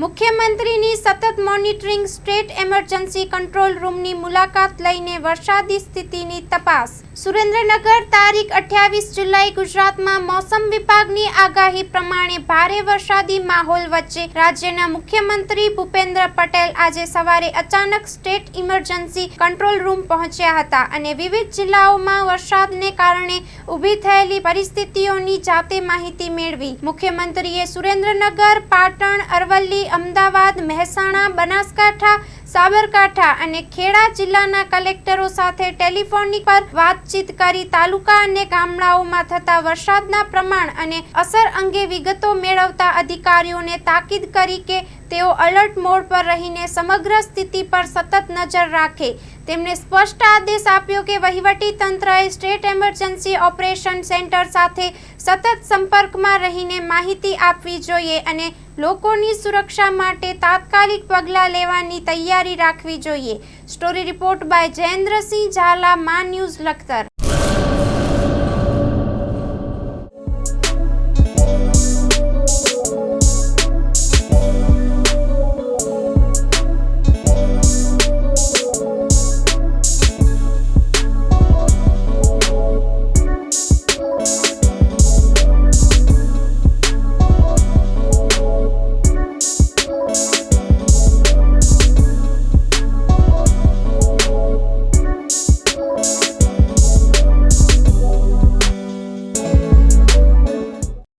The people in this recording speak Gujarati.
મુખ્યમંત્રીની સતત મોનિટરિંગ સ્ટેટ એમરજન્સી કંટ્રોલ રૂમની મુલાકાત લઈને વરસાદી સ્થિતિની તપાસ. સુરેન્દ્રનગર તારીખ 28 જુલાઈ. ગુજરાતમાં મોસમ વિભાગની આગાહી પ્રમાણે ભારે વરસાદી માહોલ વચ્ચે રાજ્યના મુખ્યમંત્રી ભૂપેન્દ્ર પટેલ આજે સવારે અચાનક સ્ટેટ ઇમરજન્સી કંટ્રોલ રૂમ પહોંચ્યા હતા અને વિવિધ જિલ્લાઓમાં વરસાદને કારણે ઊભી થયેલી પરિસ્થિતિઓની જાતે માહિતી મેળવી. મુખ્યમંત્રીએ સુરેન્દ્રનગર, પાટણ, અરવલ્લી, અમદાવાદ, મહેસાણા, બનાસકાંઠા, સાબરકાંઠા અને ખેડા જિલ્લાના કલેક્ટરો સાથે ટેલિફોનિક પર વાતચીત કરી તાલુકા અને ગામડાઓમાં થતા વરસાદના પ્રમાણ અને અસર અંગે વિગતો મેળવતા અધિકારીઓને તાકીદ કરી કે તેઓ એલર્ટ મોડ પર રહીને સમગ્ર સ્થિતિ પર સતત નજર રાખે. તેમણે સ્પષ્ટ આદેશ આપ્યો કે વહીવટી તંત્રએ સ્ટેટ એમરજન્સી ઓપરેશન સેન્ટર સાથે સતત સંપર્કમાં રહીને માહિતી આપવી જોઈએ અને લોકોની સુરક્ષા માટે તાત્કાલિક પગલાં લેવાની તૈયારી રાખવી જોઈએ. Story report by Jayendrasinh Zala, Maa news, Lakhtar.